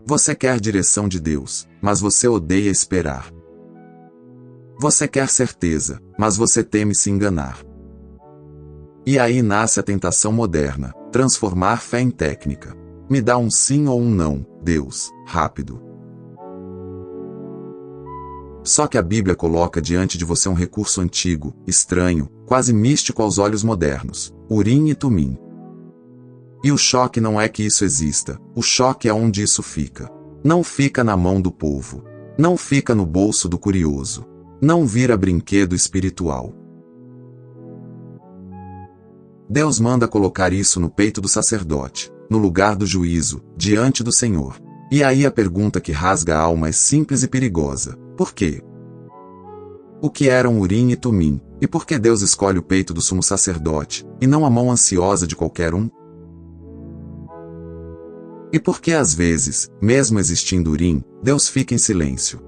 Você quer direção de Deus, mas você odeia esperar. Você quer certeza, mas você teme se enganar. E aí nasce a tentação moderna, transformar fé em técnica. Me dá um sim ou um não, Deus, rápido. Só que a Bíblia coloca diante de você um recurso antigo, estranho, quase místico aos olhos modernos, Urim e Tumim. E o choque não é que isso exista, o choque é onde isso fica. Não fica na mão do povo. Não fica no bolso do curioso. Não vira brinquedo espiritual. Deus manda colocar isso no peito do sacerdote, no lugar do juízo, diante do Senhor. E aí a pergunta que rasga a alma é simples e perigosa. Por quê? O que eram Urim e Tumim, e por que Deus escolhe o peito do sumo sacerdote, e não a mão ansiosa de qualquer um? E por que às vezes, mesmo existindo Urim, Deus fica em silêncio?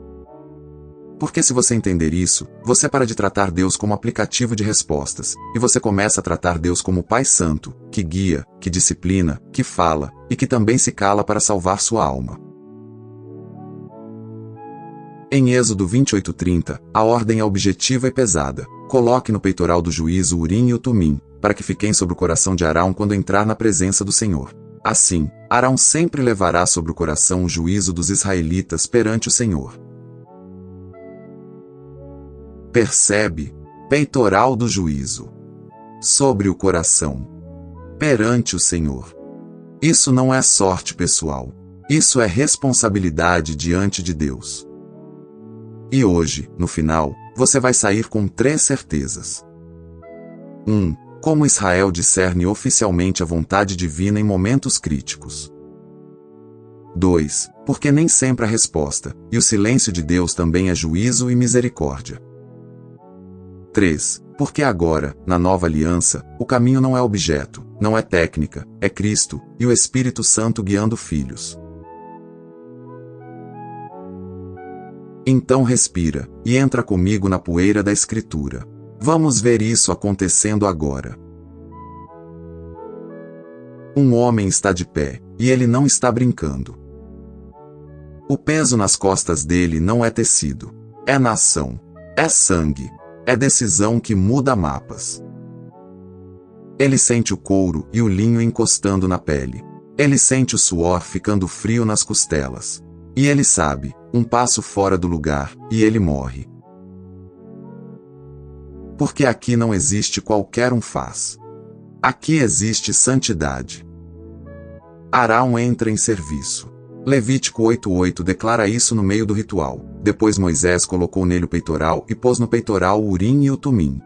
Porque se você entender isso, você para de tratar Deus como aplicativo de respostas, e você começa a tratar Deus como Pai Santo, que guia, que disciplina, que fala, e que também se cala para salvar sua alma. Em Êxodo 28:30, a ordem é objetiva e pesada. Coloque no peitoral do juízo o Urim e o Tumim, para que fiquem sobre o coração de Arão quando entrar na presença do Senhor. Assim, Arão sempre levará sobre o coração o juízo dos israelitas perante o Senhor. Percebe? Peitoral do juízo. Sobre o coração. Perante o Senhor. Isso não é sorte pessoal. Isso é responsabilidade diante de Deus. E hoje, no final, você vai sair com 3 certezas. 1. Como Israel discerne oficialmente a vontade divina em momentos críticos. 2. Porque nem sempre a resposta, e o silêncio de Deus também é juízo e misericórdia. 3. Porque agora, na nova aliança, o caminho não é objeto, não é técnica, é Cristo, e o Espírito Santo guiando filhos. Então respira, e entra comigo na poeira da Escritura. Vamos ver isso acontecendo agora. Um homem está de pé, e ele não está brincando. O peso nas costas dele não é tecido. É nação. É sangue. É decisão que muda mapas. Ele sente o couro e o linho encostando na pele. Ele sente o suor ficando frio nas costelas. E ele sabe, um passo fora do lugar, e ele morre. Porque aqui não existe qualquer um faz. Aqui existe santidade. Arão entra em serviço. Levítico 8:8 declara isso no meio do ritual. Depois Moisés colocou nele o peitoral e pôs no peitoral o Urim e o Tumim.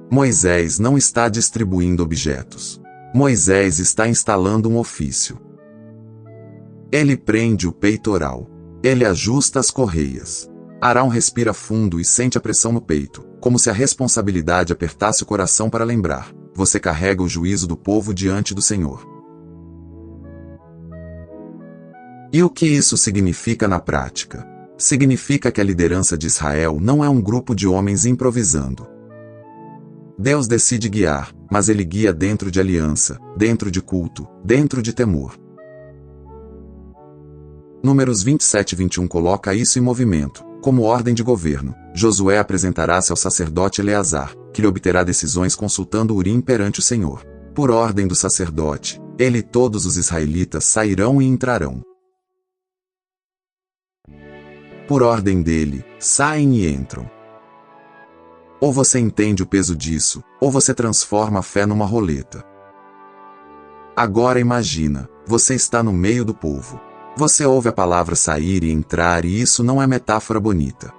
Moisés não está distribuindo objetos. Moisés está instalando um ofício. Ele prende o peitoral. Ele ajusta as correias. Arão respira fundo e sente a pressão no peito, como se a responsabilidade apertasse o coração para lembrar: você carrega o juízo do povo diante do Senhor. E o que isso significa na prática? Significa que a liderança de Israel não é um grupo de homens improvisando. Deus decide guiar, mas ele guia dentro de aliança, dentro de culto, dentro de temor. Números 27:21 coloca isso em movimento, como ordem de governo. Josué apresentará-se ao sacerdote Eleazar, que lhe obterá decisões consultando o Urim perante o Senhor. Por ordem do sacerdote, ele e todos os israelitas sairão e entrarão. Por ordem dele, saem e entram. Ou você entende o peso disso, ou você transforma a fé numa roleta. Agora imagina, você está no meio do povo. Você ouve a palavra sair e entrar e isso não é metáfora bonita.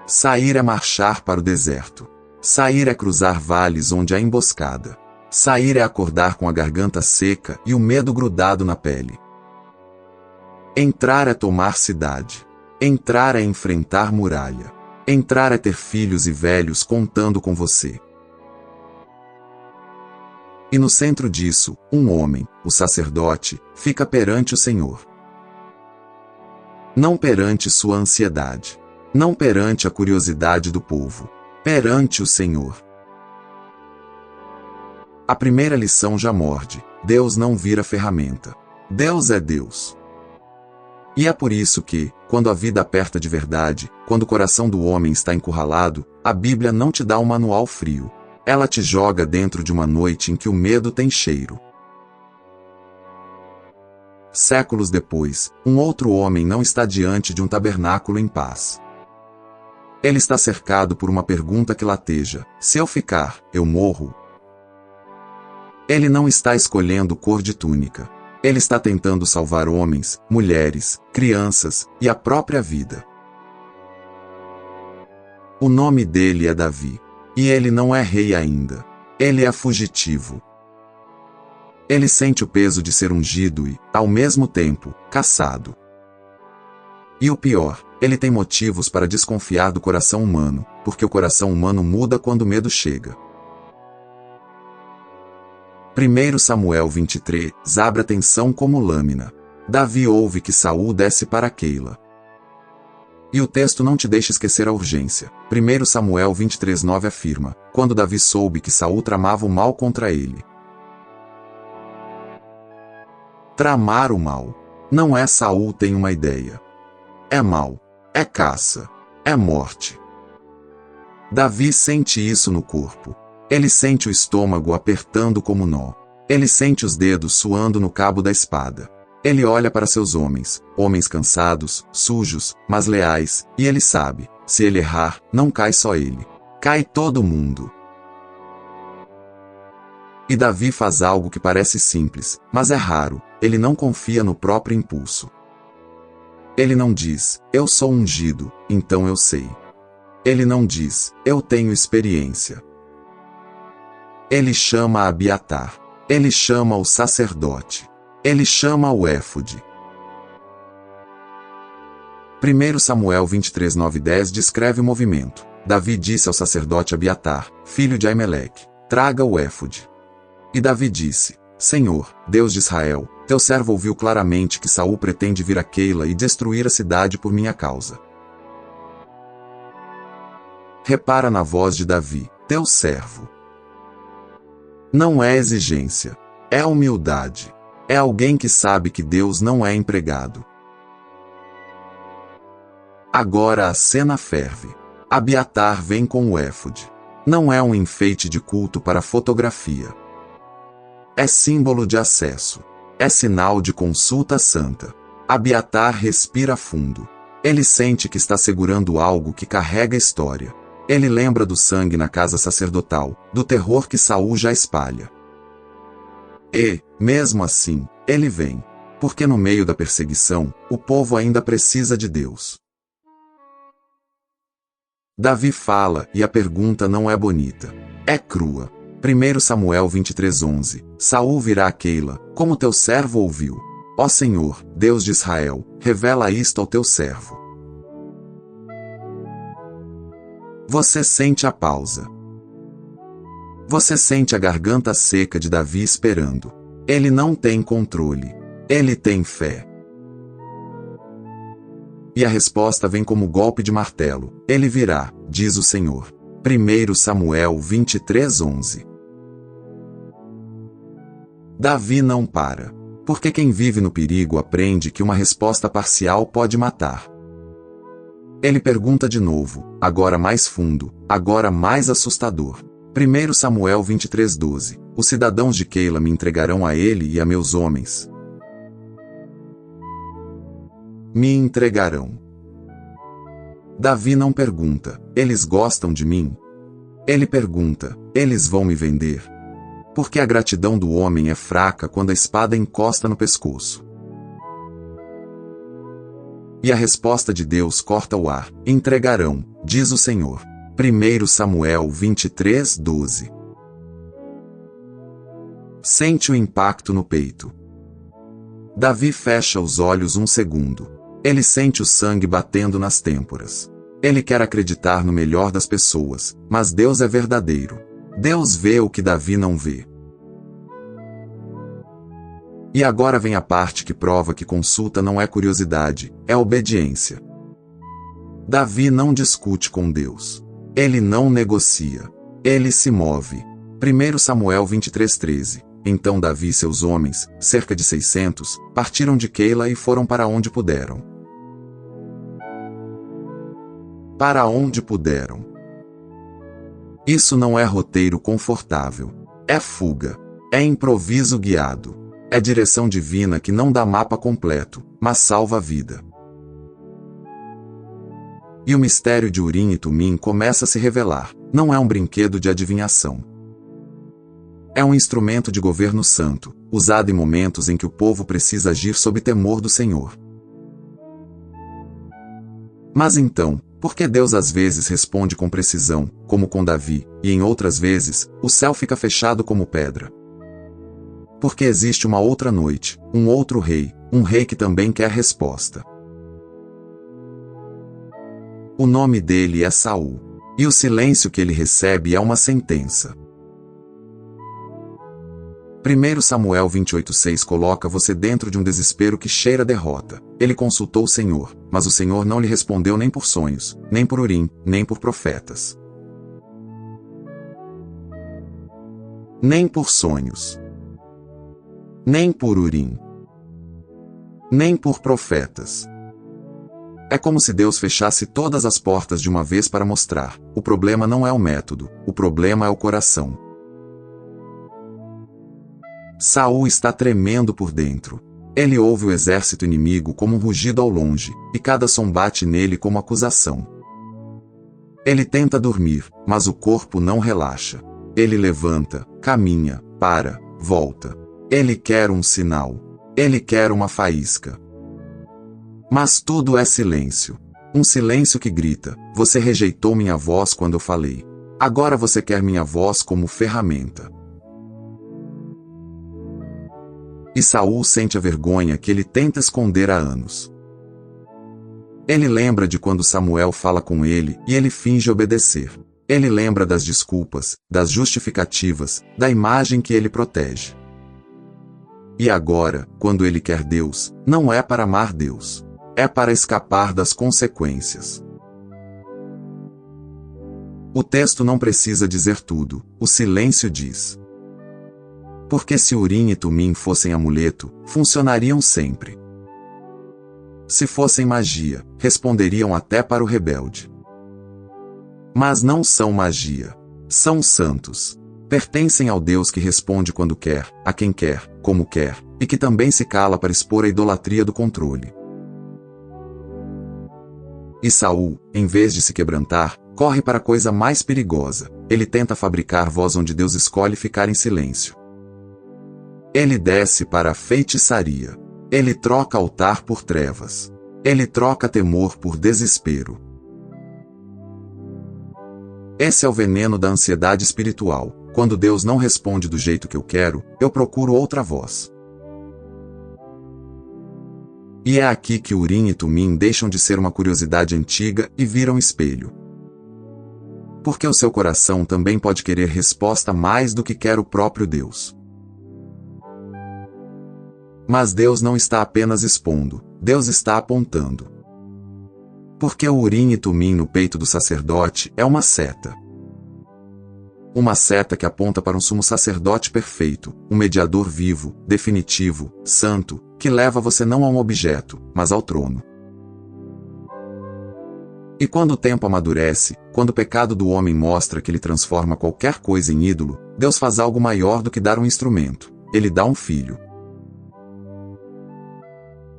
Sair é marchar para o deserto. Sair é cruzar vales onde há emboscada. Sair é acordar com a garganta seca e o medo grudado na pele. Entrar é tomar cidade. Entrar é enfrentar muralha. Entrar é ter filhos e velhos contando com você. E no centro disso, um homem, o sacerdote, fica perante o Senhor. Não perante sua ansiedade. Não perante a curiosidade do povo. Perante o Senhor. A primeira lição já morde. Deus não vira ferramenta. Deus é Deus. E é por isso que, quando a vida aperta de verdade, quando o coração do homem está encurralado, a Bíblia não te dá um manual frio. Ela te joga dentro de uma noite em que o medo tem cheiro. Séculos depois, um outro homem não está diante de um tabernáculo em paz. Ele está cercado por uma pergunta que lateja: se eu ficar, eu morro? Ele não está escolhendo cor de túnica. Ele está tentando salvar homens, mulheres, crianças e a própria vida. O nome dele é Davi. E ele não é rei ainda. Ele é fugitivo. Ele sente o peso de ser ungido e, ao mesmo tempo, caçado. E o pior, ele tem motivos para desconfiar do coração humano, porque o coração humano muda quando o medo chega. 1 Samuel 23 abre a tensão como lâmina. Davi ouve que Saul desce para Keila. E o texto não te deixa esquecer a urgência. 1 Samuel 23:9 afirma: quando Davi soube que Saul tramava o mal contra ele. Tramar o mal. Não é Saul tem uma ideia. É mal. É caça. É morte. Davi sente isso no corpo. Ele sente o estômago apertando como nó. Ele sente os dedos suando no cabo da espada. Ele olha para seus homens cansados, sujos, mas leais, e ele sabe, se ele errar, não cai só ele. Cai todo mundo. E Davi faz algo que parece simples, mas é raro. Ele não confia no próprio impulso. Ele não diz: eu sou ungido, então eu sei. Ele não diz: eu tenho experiência. Ele chama Abiatar. Ele chama o sacerdote. Ele chama o éfode. 1 Samuel 23:9-10 descreve o movimento. Davi disse ao sacerdote Abiatar, filho de Aimeleque: traga o éfode. E Davi disse: Senhor, Deus de Israel, teu servo ouviu claramente que Saul pretende vir a Keila e destruir a cidade por minha causa. Repara na voz de Davi, teu servo. Não é exigência, é humildade. É alguém que sabe que Deus não é empregado. Agora a cena ferve. Abiatar vem com o éfode. Não é um enfeite de culto para fotografia. É símbolo de acesso. É sinal de consulta santa. Abiatar respira fundo. Ele sente que está segurando algo que carrega história. Ele lembra do sangue na casa sacerdotal, do terror que Saul já espalha. E, mesmo assim, ele vem. Porque no meio da perseguição, o povo ainda precisa de Deus. Davi fala, e a pergunta não é bonita. É crua. 1 Samuel 23:11. Saul virá a Keila, como teu servo ouviu. Ó Senhor, Deus de Israel, revela isto ao teu servo. Você sente a pausa. Você sente a garganta seca de Davi esperando. Ele não tem controle. Ele tem fé. E a resposta vem como golpe de martelo. Ele virá, diz o Senhor. 1 Samuel 23:11. Davi não para. Porque quem vive no perigo aprende que uma resposta parcial pode matar. Ele pergunta de novo, agora mais fundo, agora mais assustador. 1 Samuel 23:12. Os cidadãos de Keila me entregarão a ele e a meus homens. Me entregarão. Davi não pergunta, eles gostam de mim? Ele pergunta, eles vão me vender? Porque a gratidão do homem é fraca quando a espada encosta no pescoço. E a resposta de Deus corta o ar, entregarão, diz o Senhor. 1 Samuel 23:12. Sente o impacto no peito. Davi fecha os olhos um segundo. Ele sente o sangue batendo nas têmporas. Ele quer acreditar no melhor das pessoas, mas Deus é verdadeiro. Deus vê o que Davi não vê. E agora vem a parte que prova que consulta não é curiosidade, é obediência. Davi não discute com Deus. Ele não negocia. Ele se move. 1 Samuel 23:13. Então Davi e seus homens, cerca de 600, partiram de Keila e foram para onde puderam. Para onde puderam. Isso não é roteiro confortável. É fuga. É improviso guiado. É direção divina que não dá mapa completo, mas salva a vida. E o mistério de Urim e Tumim começa a se revelar. Não é um brinquedo de adivinhação. É um instrumento de governo santo, usado em momentos em que o povo precisa agir sob temor do Senhor. Mas então, por que Deus às vezes responde com precisão, como com Davi, e em outras vezes, o céu fica fechado como pedra? Porque existe uma outra noite, um outro rei, um rei que também quer resposta. O nome dele é Saul, e o silêncio que ele recebe é uma sentença. 1 Samuel 28:6 coloca você dentro de um desespero que cheira derrota. Ele consultou o Senhor, mas o Senhor não lhe respondeu nem por sonhos, nem por Urim, nem por profetas. Nem por sonhos. Nem por Urim. Nem por profetas. É como se Deus fechasse todas as portas de uma vez para mostrar: o problema não é o método, o problema é o coração. Saul está tremendo por dentro. Ele ouve o exército inimigo como um rugido ao longe, e cada som bate nele como acusação. Ele tenta dormir, mas o corpo não relaxa. Ele levanta, caminha, para, volta. Ele quer um sinal. Ele quer uma faísca. Mas tudo é silêncio. Um silêncio que grita: você rejeitou minha voz quando eu falei. Agora você quer minha voz como ferramenta. E Saul sente a vergonha que ele tenta esconder há anos. Ele lembra de quando Samuel fala com ele e ele finge obedecer. Ele lembra das desculpas, das justificativas, da imagem que ele protege. E agora, quando ele quer Deus, não é para amar Deus. É para escapar das consequências. O texto não precisa dizer tudo, o silêncio diz. Porque se Urim e Tumim fossem amuleto, funcionariam sempre. Se fossem magia, responderiam até para o rebelde. Mas não são magia. São santos. Pertencem ao Deus que responde quando quer, a quem quer, como quer, e que também se cala para expor a idolatria do controle. E Saul, em vez de se quebrantar, corre para a coisa mais perigosa. Ele tenta fabricar voz onde Deus escolhe ficar em silêncio. Ele desce para a feitiçaria. Ele troca altar por trevas. Ele troca temor por desespero. Esse é o veneno da ansiedade espiritual. Quando Deus não responde do jeito que eu quero, eu procuro outra voz. E é aqui que Urim e Tumim deixam de ser uma curiosidade antiga e viram espelho. Porque o seu coração também pode querer resposta mais do que quer o próprio Deus. Mas Deus não está apenas expondo, Deus está apontando. Porque o Urim e Tumim no peito do sacerdote é uma seta. Uma seta que aponta para um sumo sacerdote perfeito, um mediador vivo, definitivo, santo, que leva você não a um objeto, mas ao trono. E quando o tempo amadurece, quando o pecado do homem mostra que ele transforma qualquer coisa em ídolo, Deus faz algo maior do que dar um instrumento. Ele dá um filho.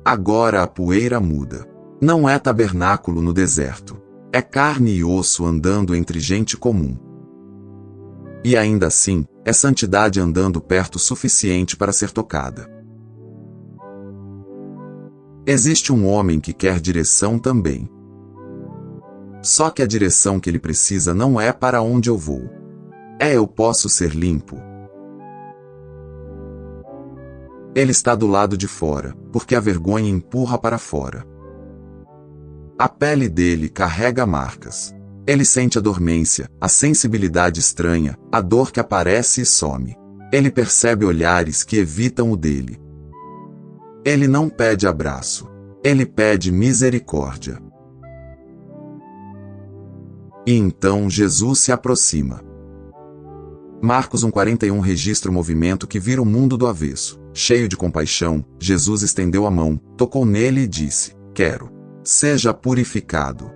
Agora a poeira muda. Não é tabernáculo no deserto. É carne e osso andando entre gente comum. E ainda assim, é santidade andando perto o suficiente para ser tocada. Existe um homem que quer direção também. Só que a direção que ele precisa não é para onde eu vou. É eu posso ser limpo. Ele está do lado de fora, porque a vergonha empurra para fora. A pele dele carrega marcas. Ele sente a dormência, a sensibilidade estranha, a dor que aparece e some. Ele percebe olhares que evitam o dele. Ele não pede abraço. Ele pede misericórdia. E então Jesus se aproxima. Marcos 1,41 registra o movimento que vira o mundo do avesso. Cheio de compaixão, Jesus estendeu a mão, tocou nele e disse: quero. Seja purificado.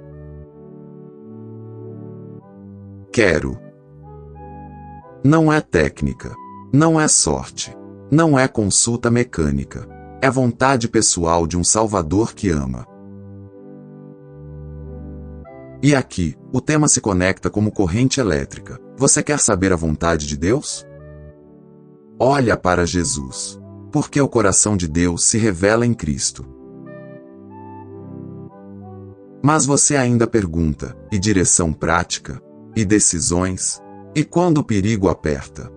Quero. Não é técnica. Não é sorte. Não é consulta mecânica. É vontade pessoal de um Salvador que ama. E aqui, o tema se conecta como corrente elétrica. Você quer saber a vontade de Deus? Olha para Jesus. Porque o coração de Deus se revela em Cristo. Mas você ainda pergunta: e direção prática? E decisões? E quando o perigo aperta?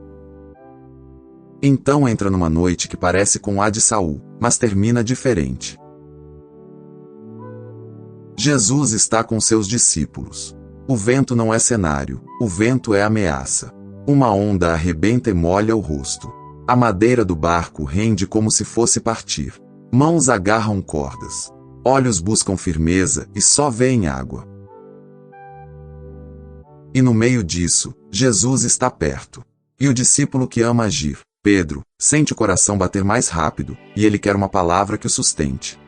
Então entra numa noite que parece com a de Saul, mas termina diferente. Jesus está com seus discípulos. O vento não é cenário, o vento é ameaça. Uma onda arrebenta e molha o rosto. A madeira do barco rende como se fosse partir. Mãos agarram cordas. Olhos buscam firmeza e só veem água. E no meio disso, Jesus está perto. E o discípulo que ama agir, Pedro, sente o coração bater mais rápido, e ele quer uma palavra que o sustente.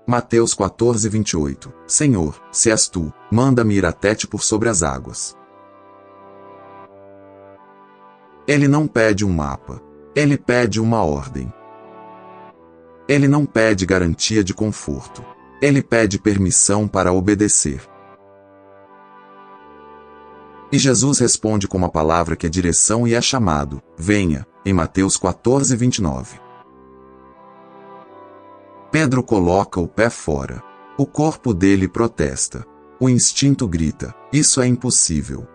Mateus 14:28. Senhor, se és tu, manda-me ir até ti por sobre as águas. Ele não pede um mapa. Ele pede uma ordem. Ele não pede garantia de conforto. Ele pede permissão para obedecer. E Jesus responde com uma palavra que é direção e é chamado: venha, em Mateus 14:29. Pedro coloca o pé fora. O corpo dele protesta. O instinto grita: isso é impossível.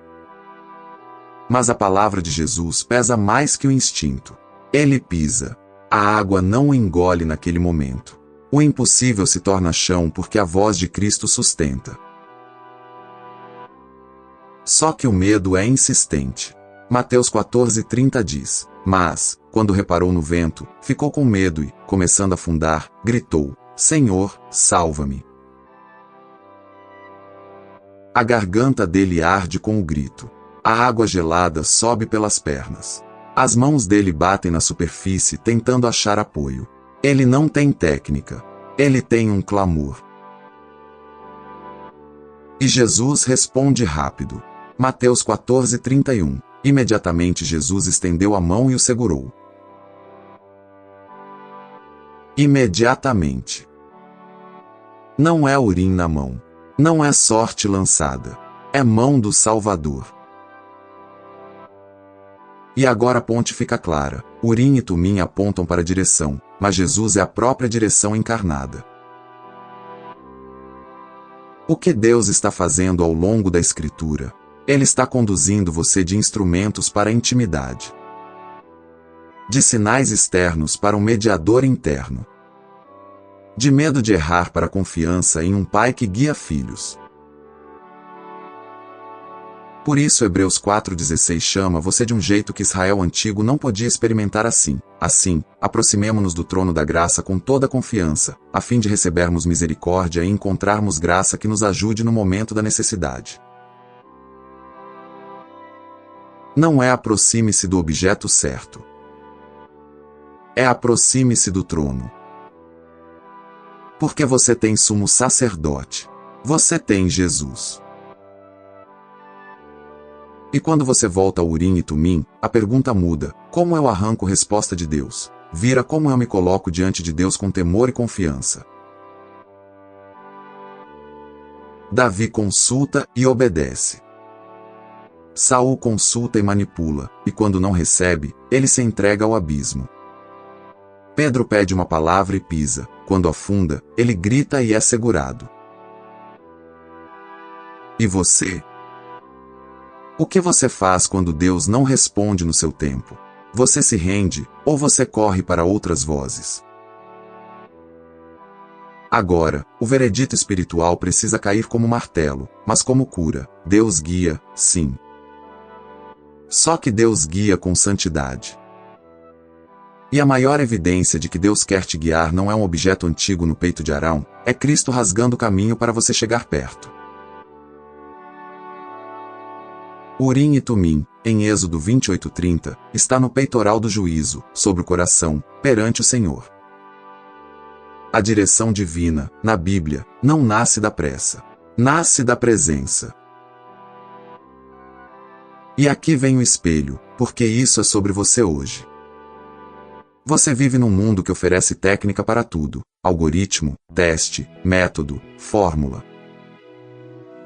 Mas a palavra de Jesus pesa mais que o instinto. Ele pisa. A água não o engole naquele momento. O impossível se torna chão porque a voz de Cristo sustenta. Só que o medo é insistente. Mateus 14:30 diz: mas, quando reparou no vento, ficou com medo e, começando a afundar, gritou: Senhor, salva-me. A garganta dele arde com o grito. A água gelada sobe pelas pernas. As mãos dele batem na superfície tentando achar apoio. Ele não tem técnica. Ele tem um clamor. E Jesus responde rápido. Mateus 14:31. Imediatamente Jesus estendeu a mão e o segurou. Imediatamente. Não é urim na mão. Não é sorte lançada. É mão do Salvador. E agora a ponte fica clara. Urim e Tumim apontam para a direção, mas Jesus é a própria direção encarnada. O que Deus está fazendo ao longo da Escritura? Ele está conduzindo você de instrumentos para a intimidade. De sinais externos para um mediador interno. De medo de errar para a confiança em um pai que guia filhos. Por isso Hebreus 4:16 chama você de um jeito que Israel antigo não podia experimentar assim. Assim, aproximemo-nos do trono da graça com toda a confiança, a fim de recebermos misericórdia e encontrarmos graça que nos ajude no momento da necessidade. Não é aproxime-se do objeto certo. É aproxime-se do trono. Porque você tem sumo sacerdote. Você tem Jesus. E quando você volta ao Urim e Tumim, a pergunta muda: como eu arranco resposta de Deus? Vira como eu me coloco diante de Deus com temor e confiança. Davi consulta e obedece. Saul consulta e manipula, e quando não recebe, ele se entrega ao abismo. Pedro pede uma palavra e pisa. Quando afunda, ele grita e é segurado. E você? O que você faz quando Deus não responde no seu tempo? Você se rende, ou você corre para outras vozes? Agora, o veredito espiritual precisa cair como martelo, mas como cura. Deus guia, sim. Só que Deus guia com santidade. E a maior evidência de que Deus quer te guiar não é um objeto antigo no peito de Arão, é Cristo rasgando o caminho para você chegar perto. Urim e Tumim, em Êxodo 28:30, está no peitoral do juízo, sobre o coração, perante o Senhor. A direção divina, na Bíblia, não nasce da pressa. Nasce da presença. E aqui vem o espelho, porque isso é sobre você hoje. Você vive num mundo que oferece técnica para tudo: algoritmo, teste, método, fórmula.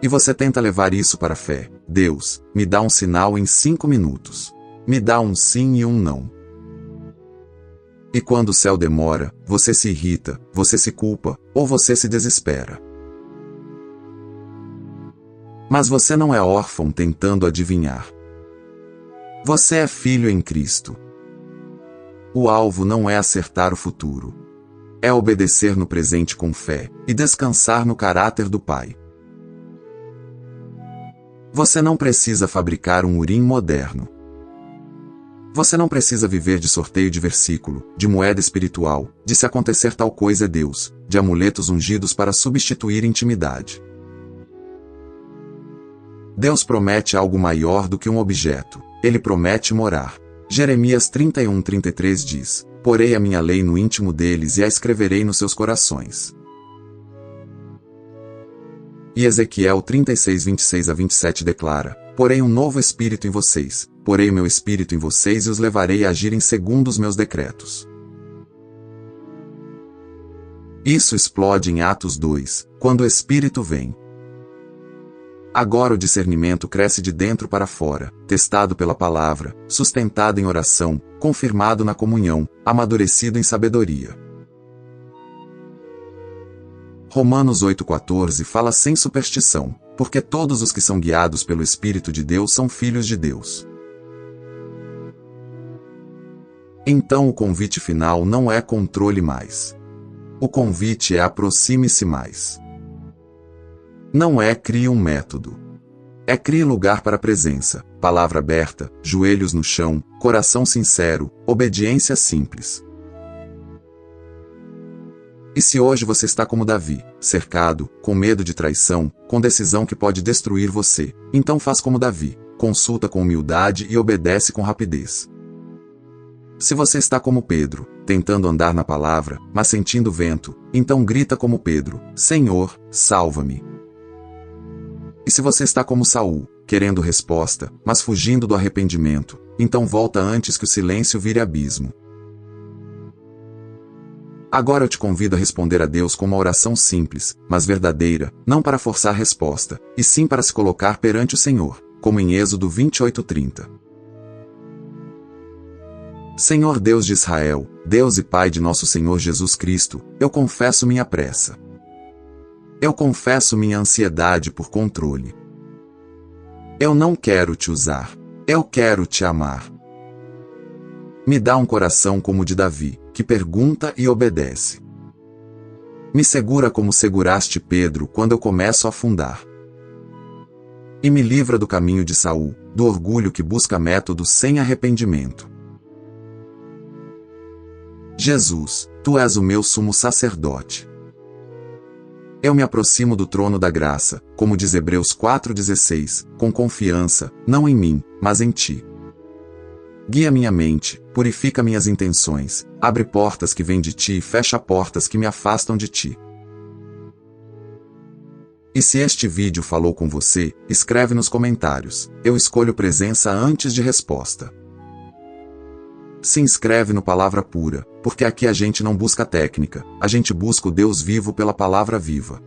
E você tenta levar isso para a fé. Deus, me dá um sinal em 5 minutos. Me dá um sim e um não. E quando o céu demora, você se irrita, você se culpa, ou você se desespera. Mas você não é órfão tentando adivinhar. Você é filho em Cristo. O alvo não é acertar o futuro. É obedecer no presente com fé, e descansar no caráter do Pai. Você não precisa fabricar um Urim moderno. Você não precisa viver de sorteio de versículo, de moeda espiritual, de se acontecer tal coisa é Deus, de amuletos ungidos para substituir intimidade. Deus promete algo maior do que um objeto. Ele promete morar. Jeremias 31:33 diz: porei a minha lei no íntimo deles e a escreverei nos seus corações. E Ezequiel 36:26-27 declara: porei um novo espírito em vocês, porei o meu espírito em vocês e os levarei a agirem segundo os meus decretos. Isso explode em Atos 2, quando o Espírito vem. Agora o discernimento cresce de dentro para fora, testado pela palavra, sustentado em oração, confirmado na comunhão, amadurecido em sabedoria. Romanos 8,14 fala sem superstição, porque todos os que são guiados pelo Espírito de Deus são filhos de Deus. Então o convite final não é controle mais. O convite é aproxime-se mais. Não é crie um método. É crie lugar para a presença, palavra aberta, joelhos no chão, coração sincero, obediência simples. E se hoje você está como Davi, cercado, com medo de traição, com decisão que pode destruir você, então faz como Davi, consulta com humildade e obedece com rapidez. Se você está como Pedro, tentando andar na palavra, mas sentindo vento, então grita como Pedro: Senhor, salva-me. E se você está como Saul, querendo resposta, mas fugindo do arrependimento, então volta antes que o silêncio vire abismo. Agora eu te convido a responder a Deus com uma oração simples, mas verdadeira, não para forçar resposta, e sim para se colocar perante o Senhor, como em Êxodo 28:30. Senhor Deus de Israel, Deus e Pai de nosso Senhor Jesus Cristo, eu confesso minha pressa. Eu confesso minha ansiedade por controle. Eu não quero te usar. Eu quero te amar. Me dá um coração como o de Davi, que pergunta e obedece. Me segura como seguraste Pedro quando eu começo a afundar. E me livra do caminho de Saul, do orgulho que busca métodos sem arrependimento. Jesus, tu és o meu sumo sacerdote. Eu me aproximo do trono da graça, como diz Hebreus 4,16, com confiança, não em mim, mas em ti. Guia minha mente, purifica minhas intenções, abre portas que vêm de ti e fecha portas que me afastam de ti. E se este vídeo falou com você, escreve nos comentários. Eu escolho presença antes de resposta. Se inscreve no Palavra Pura, porque aqui a gente não busca técnica, a gente busca o Deus vivo pela palavra viva.